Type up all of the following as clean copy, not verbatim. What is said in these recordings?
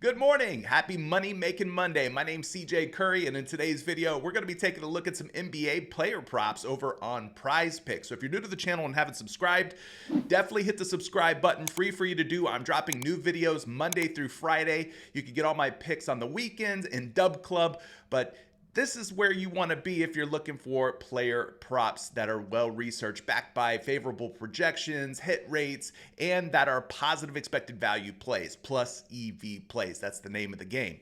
Good morning. Happy Money Making Monday. My name's CJ Curry, and in today's video, we're going to be taking a look at some NBA player props over on PrizePicks. So if you're new to the channel and haven't subscribed, definitely hit the subscribe button. Free for you to do. I'm dropping new videos Monday through Friday. You can get all my picks on the weekends in Dub Club, but this is where you want to be if you're looking for player props that are well researched, backed by favorable projections, hit rates, and that are positive expected value plays, plus EV plays. That's the name of the game.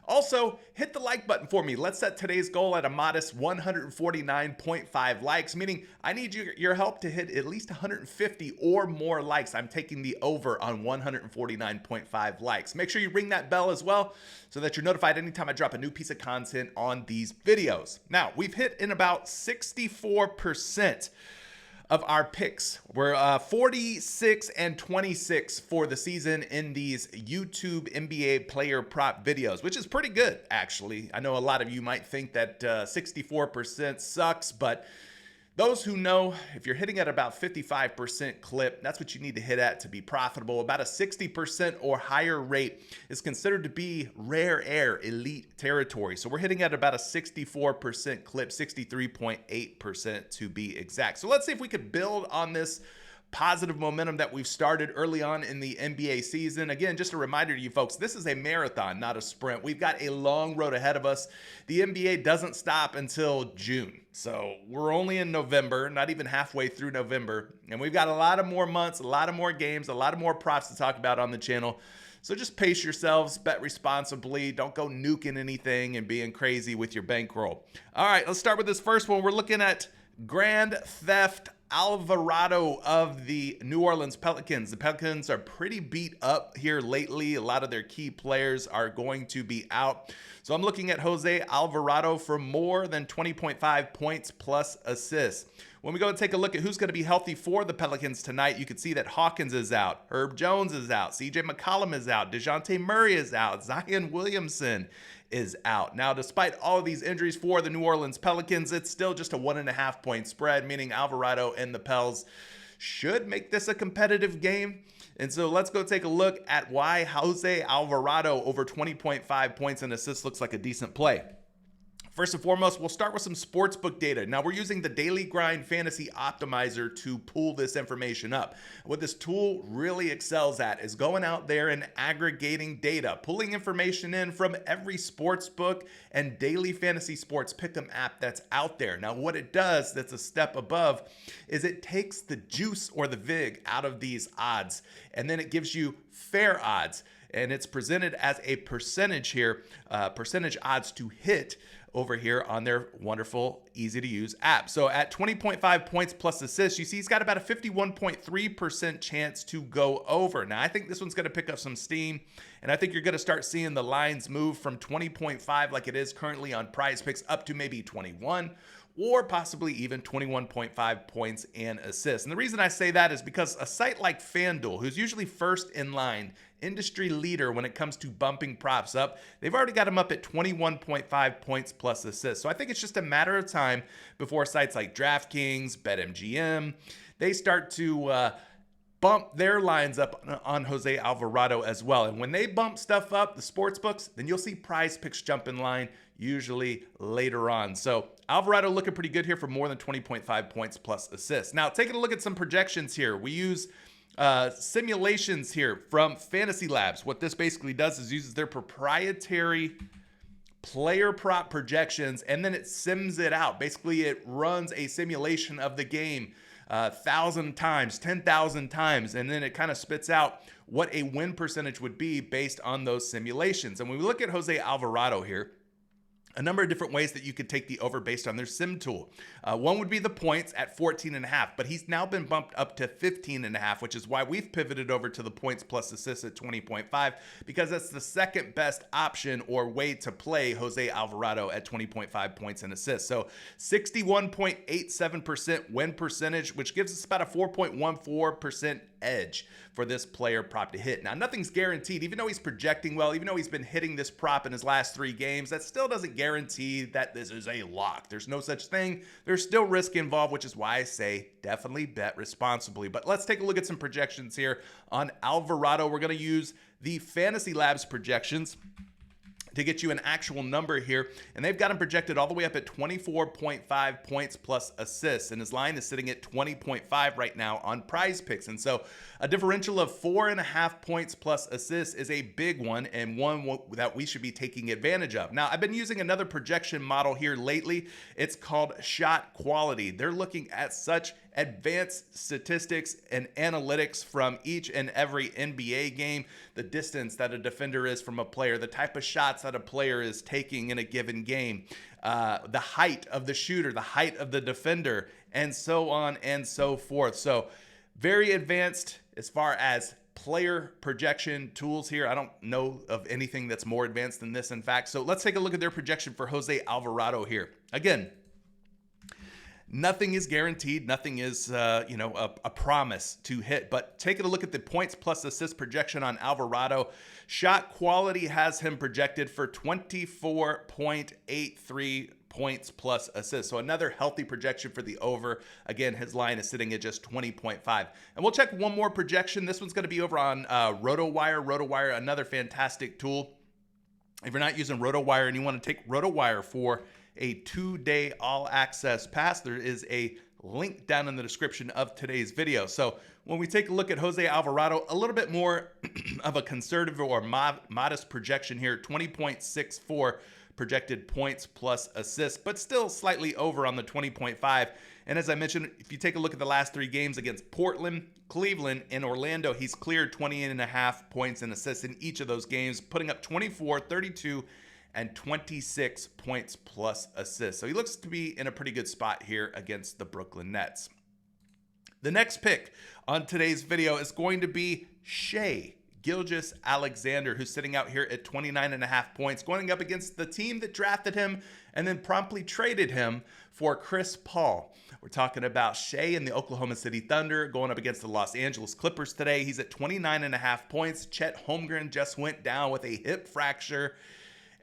Also, hit the like button for me. Let's set today's goal at a modest 149.5 likes, meaning I need your help to hit at least 150 or more likes. I'm taking the over on 149.5 likes. Make sure you ring that bell as well so that you're notified anytime I drop a new piece of content on these videos. Now, we've hit in about 64% of our picks. We're 46 and 26 for the season in these YouTube NBA player prop videos, which is pretty good, actually. I know a lot of you might think that 64% sucks, but those who know, if you're hitting at about 55% clip, that's what you need to hit at to be profitable. About a 60% or higher rate is considered to be rare air, elite territory. So we're hitting at about a 64% clip, 63.8% to be exact. So let's see if we could build on this positive momentum that we've started early on in the NBA season. Again, just a reminder to you folks, this is a marathon, not a sprint. We've got a long road ahead of us. The NBA doesn't stop until June. So we're only in November, not even halfway through November. And we've got a lot of more months, a lot of more games, a lot of more props to talk about on the channel. So just pace yourselves, bet responsibly. Don't go nuking anything and being crazy with your bankroll. All right, let's start with this first one. We're looking at Grand Theft Alvarado of the New Orleans Pelicans. The Pelicans are pretty beat up here lately. A lot of their key players are going to be out. So I'm looking at Jose Alvarado for more than 20.5 points plus assists. When we go and take a look at who's going to be healthy for the Pelicans tonight, you can see that Hawkins is out, Herb Jones is out, CJ McCollum is out, DeJounte Murray is out, Zion Williamson is out. Now, despite all of these injuries for the New Orleans Pelicans, it's still just a 1.5 point spread, meaning Alvarado and the Pels should make this a competitive game. And so let's go take a look at why Jose Alvarado over 20.5 points and assists looks like a decent play. First and foremost, we'll start with some sportsbook data. Now, we're using the Daily Grind Fantasy Optimizer to pull this information up. What this tool really excels at is going out there and aggregating data, pulling information in from every sportsbook and daily fantasy sports pick'em app that's out there. Now, what it does that's a step above is it takes the juice or the vig out of these odds, and then it gives you fair odds. And it's presented as a percentage here, percentage odds to hit over here on their wonderful, easy to use app. So at 20.5 points plus assists, you see he's got about a 51.3% chance to go over. Now, I think this one's going to pick up some steam, and I think you're going to start seeing the lines move from 20.5 like it is currently on PrizePicks up to maybe 21, or possibly even 21.5 points and assists. And the reason I say that is because a site like FanDuel, who's usually first in line, industry leader when it comes to bumping props up, they've already got them up at 21.5 points plus assists. So I think it's just a matter of time before sites like DraftKings, BetMGM, they start to bump their lines up on Jose Alvarado as well. And when they bump stuff up, the sports books, then you'll see PrizePicks jump in line usually later on. So Alvarado looking pretty good here for more than 20.5 points plus assists. Now, taking a look at some projections here. We use simulations here from Fantasy Labs. What this basically does is uses their proprietary player prop projections, and then it sims it out. Basically, it runs a simulation of the game 1,000 times, 10,000 times, and then it kind of spits out what a win percentage would be based on those simulations. And when we look at Jose Alvarado here, a number of different ways that you could take the over based on their sim tool. One would be the points at 14.5, but he's now been bumped up to 15.5, which is why we've pivoted over to the points plus assists at 20.5, because that's the second best option or way to play Jose Alvarado at 20.5 points and assists. So 61.87% win percentage, which gives us about a 4.14% edge for this player prop to hit. Now, nothing's guaranteed. Even though he's projecting well, even though he's been hitting this prop in his last 3 games, that still doesn't guarantee that this is a lock. There's no such thing. There's still risk involved, which is why I say definitely bet responsibly. But let's take a look at some projections here on Alvarado. We're going to use the Fantasy Labs projections to get you an actual number here. And they've got him projected all the way up at 24.5 points plus assists. And his line is sitting at 20.5 right now on PrizePicks. And so a differential of 4.5 points plus assists is a big one, and one that we should be taking advantage of. Now, I've been using another projection model here lately. It's called Shot Quality. They're looking at such advanced statistics and analytics from each and every NBA game, the distance that a defender is from a player, the type of shots that a player is taking in a given game, the height of the shooter, the height of the defender, and so on and so forth. So very advanced as far as player projection tools here. I don't know of anything that's more advanced than this, in fact. So let's take a look at their projection for Jose Alvarado here. Again, nothing is guaranteed. Nothing is, a promise to hit. But taking a look at the points plus assist projection on Alvarado, Shot Quality has him projected for 24.83 points plus assists. So another healthy projection for the over. Again, his line is sitting at just 20.5. And we'll check one more projection. This one's going to be over on RotoWire. RotoWire, another fantastic tool. If you're not using RotoWire and you want to take RotoWire for a 2-day all-access pass, there is a link down in the description of today's video. So when we take a look at Jose Alvarado, a little bit more of a conservative or modest projection here, 20.64 projected points plus assists, but still slightly over on the 20.5. And as I mentioned, if you take a look at the last 3 games against Portland, Cleveland, and Orlando, he's cleared 20.5 points and assists in each of those games, putting up 24, 32, and 26 points plus assists. So he looks to be in a pretty good spot here against the Brooklyn Nets. The next pick on today's video is going to be Shai Gilgeous-Alexander, who's sitting out here at 29.5 points, going up against the team that drafted him and then promptly traded him for Chris Paul. We're talking about Shai and the Oklahoma City Thunder going up against the Los Angeles Clippers today. He's at 29.5 points. Chet Holmgren just went down with a hip fracture.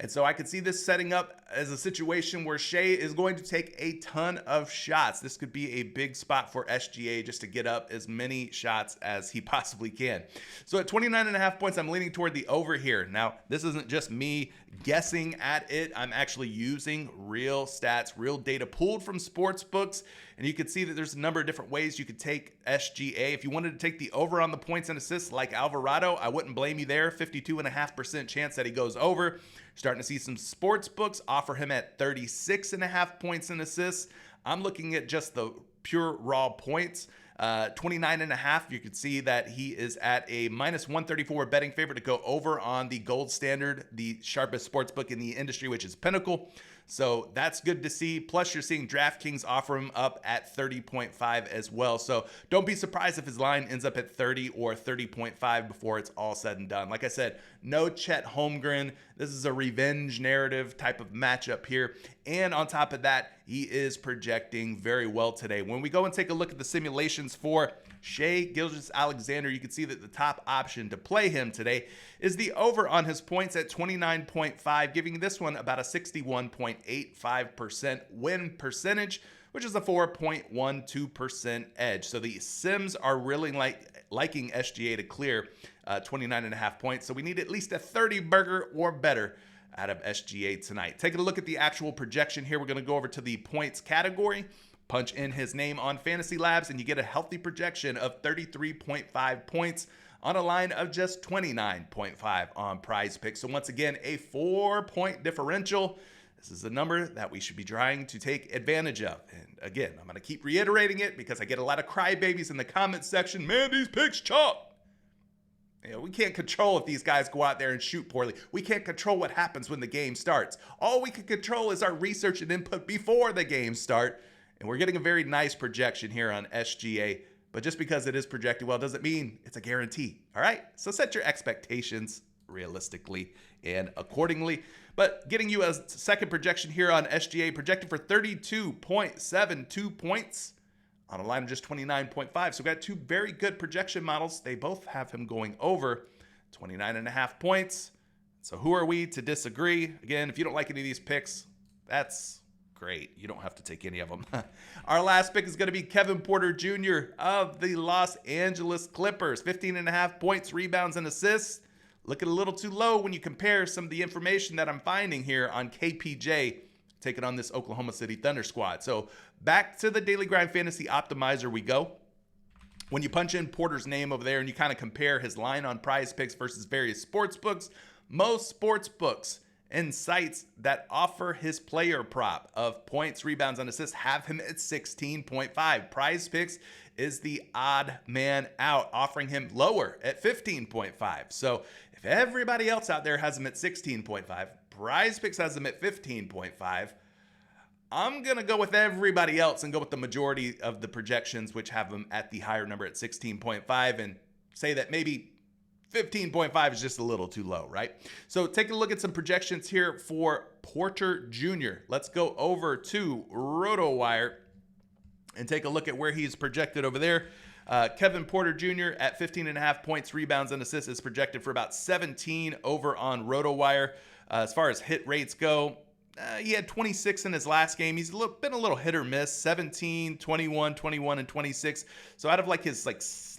And so I could see this setting up as a situation where Shai is going to take a ton of shots. This could be a big spot for SGA just to get up as many shots as he possibly can. So at 29.5 points, I'm leaning toward the over here. Now, this isn't just me guessing at it. I'm actually using real stats, real data pulled from sports books. And you can see that there's a number of different ways you could take SGA. If you wanted to take the over on the points and assists like Alvarado, I wouldn't blame you there. 52.5% chance that he goes over. Starting to see some sports books offer him at 36.5 points and assists. I'm looking at just the pure raw points. 29.5, you could see that he is at a -134 betting favorite to go over on the gold standard, the sharpest sports book in the industry, which is Pinnacle. So that's good to see. Plus, you're seeing DraftKings offer him up at 30.5 as well. So don't be surprised if his line ends up at 30 or 30.5 before it's all said and done. Like I said, no Chet Holmgren. This is a revenge narrative type of matchup here. And on top of that, he is projecting very well today. When we go and take a look at the simulations for Shai Gilgeous-Alexander, you can see that the top option to play him today is the over on his points at 29.5, giving this one about a 61.85% win percentage, which is a 4.12% edge. So the Sims are really liking SGA to clear 29.5 points. So we need at least a 30 burger or better out of SGA tonight. Taking a look at the actual projection here, we're going to go over to the points category. Punch in his name on Fantasy Labs, and you get a healthy projection of 33.5 points on a line of just 29.5 on PrizePicks. So once again, a 4-point differential. This is a number that we should be trying to take advantage of. And again, I'm going to keep reiterating it because I get a lot of crybabies in the comments section. Man, these picks chalk. You know, we can't control if these guys go out there and shoot poorly. We can't control what happens when the game starts. All we can control is our research and input before the games start. And we're getting a very nice projection here on SGA. But just because it is projected well doesn't mean it's a guarantee. All right? So set your expectations realistically and accordingly. But getting you a second projection here on SGA, projected for 32.72 points on a line of just 29.5. So we got two very good projection models. They both have him going over 29.5 points. So who are we to disagree? Again, if you don't like any of these picks, that's great. You don't have to take any of them. Our last pick is going to be Kevin Porter Jr. of the Los Angeles Clippers. 15.5 points, rebounds, and assists. Looking a little too low when you compare some of the information that I'm finding here on KPJ taking on this Oklahoma City Thunder squad. So back to the Daily Grind Fantasy Optimizer we go. When you punch in Porter's name over there and you kind of compare his line on PrizePicks versus various sports books, most sports books and sites that offer his player prop of points, rebounds, and assists have him at 16.5. PrizePicks is the odd man out, offering him lower at 15.5. So if everybody else out there has him at 16.5, PrizePicks has him at 15.5. I'm going to go with everybody else and go with the majority of the projections, which have him at the higher number at 16.5, and say that maybe 15.5 is just a little too low, right? So take a look at some projections here for Porter Jr. Let's go over to RotoWire and take a look at where he's projected over there. Kevin Porter Jr. at 15.5 points, rebounds, and assists is projected for about 17 over on RotoWire. As far as hit rates go, he had 26 in his last game. He's been a little hit or miss, 17, 21, 21, and 26. So out of like his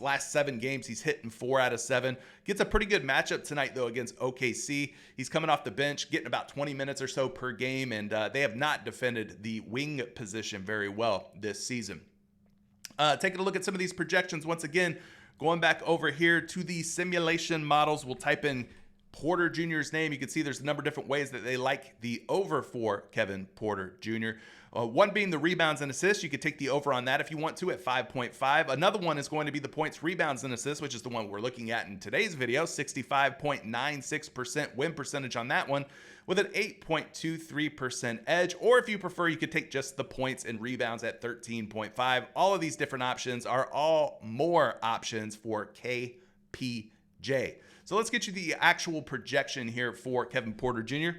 last 7 games, he's hitting 4 out of 7. Gets a pretty good matchup tonight, though, against OKC. He's coming off the bench, getting about 20 minutes or so per game, and they have not defended the wing position very well this season. Taking a look at some of these projections once again, going back over here to the simulation models, we'll type in Porter Jr.'s name. You can see there's a number of different ways that they like the over for Kevin Porter Jr. One being the rebounds and assists. You could take the over on that if you want to at 5.5. Another one is going to be the points, rebounds, and assists, which is the one we're looking at in today's video. 65.96% win percentage on that one with an 8.23% edge. Or if you prefer, you could take just the points and rebounds at 13.5. All of these different options are all more options for KPJ. So let's get you the actual projection here for Kevin Porter Jr.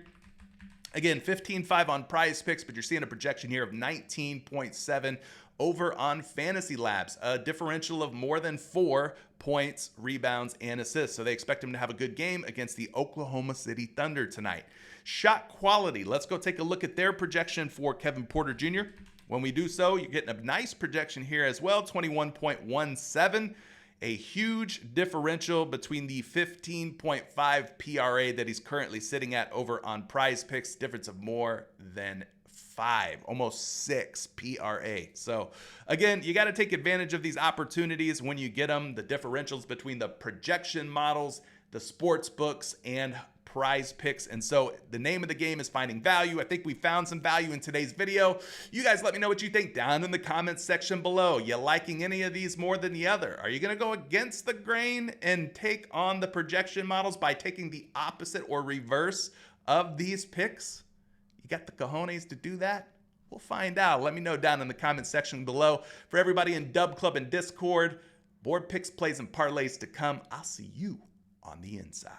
Again, 15.5 on PrizePicks, but you're seeing a projection here of 19.7 over on Fantasy Labs, a differential of more than 4 points, rebounds, and assists. So they expect him to have a good game against the Oklahoma City Thunder tonight. Shot quality, let's go take a look at their projection for Kevin Porter Jr. When we do so, you're getting a nice projection here as well, 21.17. A huge differential between the 15.5 PRA that he's currently sitting at over on PrizePicks, difference of more than 5, almost 6 PRA. So again, you got to take advantage of these opportunities when you get them, the differentials between the projection models, the sports books, and PrizePicks. And so the name of the game is finding value. I think we found some value in today's video. You guys let me know what you think down in the comments section below. You liking any of these more than the other? Are you going to go against the grain and take on the projection models by taking the opposite or reverse of these picks? You got the cojones to do that? We'll find out. Let me know down in the comments section below. For everybody in Dub Club and Discord, board picks, plays, and parlays to come. I'll see you on the inside.